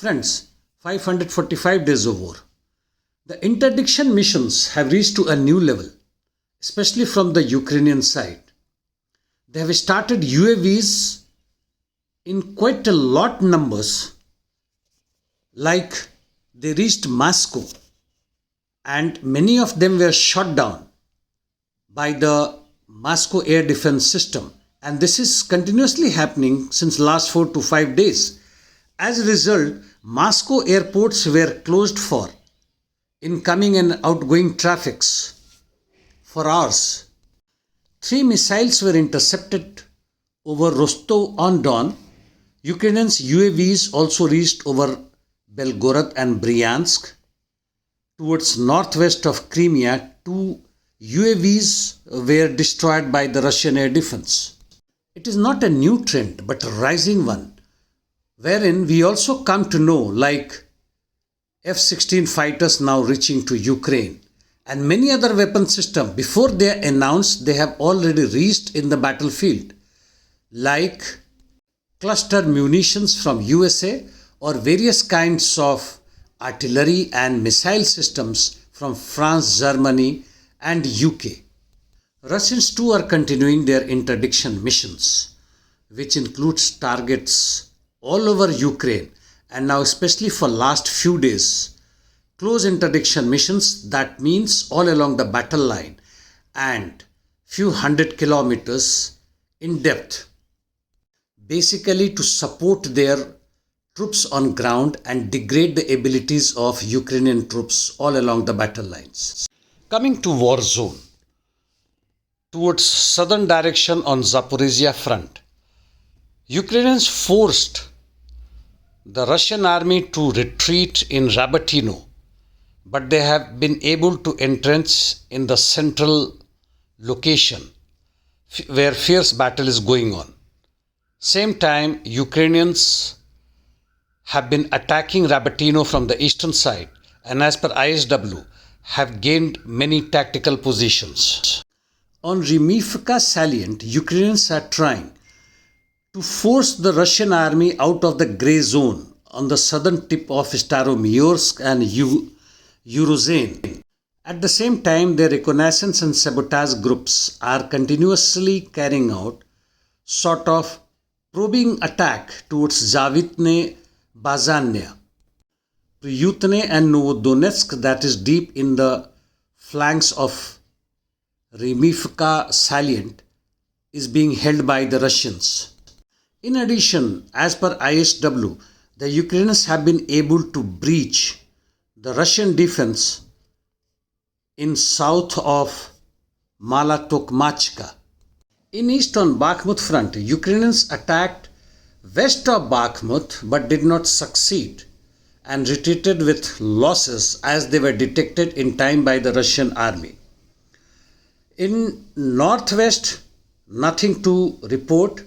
Friends, 545 days of war. The interdiction missions have reached to a new level, especially from the Ukrainian side. They have started UAVs in quite a lot numbers, like they reached Moscow, and many of them were shot down by the Moscow air defense system, and this is continuously happening since last 4 to 5 days. As a result, Moscow airports were closed for incoming and outgoing traffics for hours. 3 missiles were intercepted over Rostov-on-Don. Ukrainians' UAVs also reached over Belgorod and Bryansk. Towards northwest of Crimea, 2 UAVs were destroyed by the Russian air defense. It is not a new trend but a rising one, wherein we also come to know like F-16 fighters now reaching to Ukraine and many other weapon systems before they are announced they have already reached in the battlefield, like cluster munitions from USA or various kinds of artillery and missile systems from France, Germany and UK. Russians too are continuing their interdiction missions, which includes targets all over Ukraine and now especially for last few days. Close interdiction missions, that means all along the battle line and few hundred kilometers in depth, basically to support their troops on ground and degrade the abilities of Ukrainian troops all along the battle lines. Coming to war zone, towards southern direction on Zaporizhia front, Ukrainians forced the Russian army to retreat in Rabotino, but they have been able to entrench in the central location where fierce battle is going on. Same time, Ukrainians have been attacking Rabotino from the eastern side and as per ISW have gained many tactical positions. On Remivka salient, Ukrainians are trying to force the Russian army out of the grey zone on the southern tip of Staromyorsk and Urozhain. At the same time, their reconnaissance and sabotage groups are continuously carrying out sort of probing attack towards Zavitne, Bazanya, Pryutne and Novodonetsk, that is deep in the flanks of Remivka salient, is being held by the Russians. In addition, as per ISW, the Ukrainians have been able to breach the Russian defense in south of Malatokmachka. In east on Bakhmut front, Ukrainians attacked west of Bakhmut but did not succeed and retreated with losses as they were detected in time by the Russian army. In northwest, nothing to report.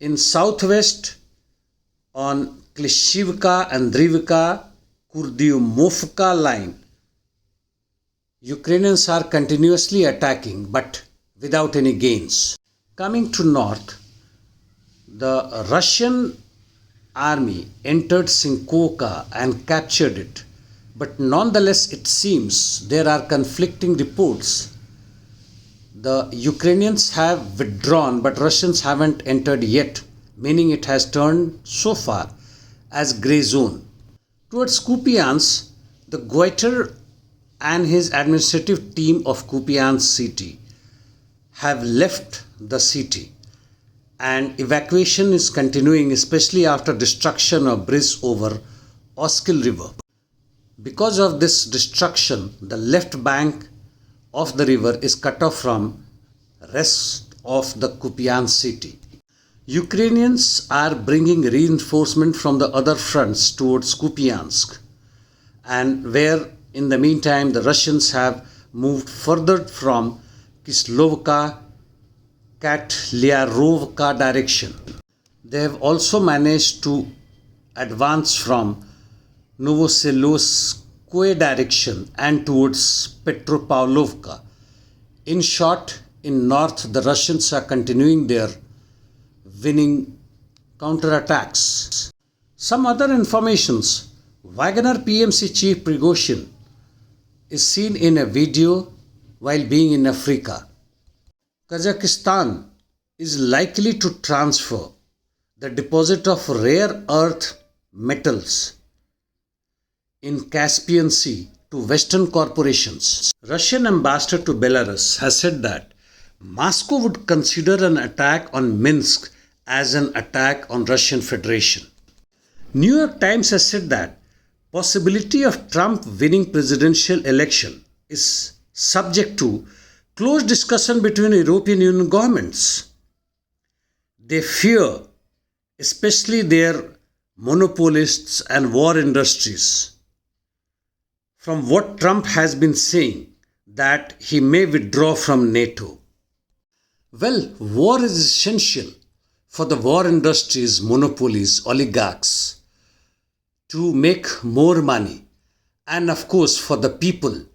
In southwest, on Klishivka and Drivka, Kurdyumovka line, Ukrainians are continuously attacking but without any gains. Coming to north, the Russian army entered Synkivka and captured it, but nonetheless it seems there are conflicting reports. The Ukrainians have withdrawn but Russians haven't entered yet, meaning it has turned so far as grey zone. Towards Kupiansk, the Goiter and his administrative team of Kupiansk city have left the city and evacuation is continuing, especially after destruction of bridge over Oskil river. Because of this destruction, the left bank of the river is cut off from rest of the Kupiansk city. Ukrainians are bringing reinforcement from the other fronts towards Kupiansk, and where in the meantime the Russians have moved further from Kislova-Kotlyarovka direction. They have also managed to advance from Novoselovskoye direction and towards Petropavlivka. In short, in north, the Russians are continuing their winning counterattacks. Some other informations. Wagner PMC chief Prigozhin is seen in a video while being in Africa. Kazakhstan is likely to transfer the deposit of rare earth metals in Caspian Sea to Western corporations. Russian ambassador to Belarus has said that Moscow would consider an attack on Minsk as an attack on Russian Federation. New York Times has said that possibility of Trump winning presidential election is subject to close discussion between European Union governments. They fear, especially their monopolists and war industries, from what Trump has been saying, that he may withdraw from NATO. Well, war is essential for the war industries, monopolies, oligarchs to make more money, and of course for the people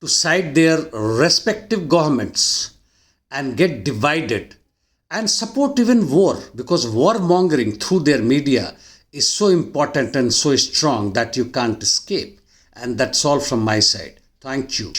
to side their respective governments and get divided and support even war, because warmongering through their media is so important and so strong that you can't escape. And that's all from my side. Thank you.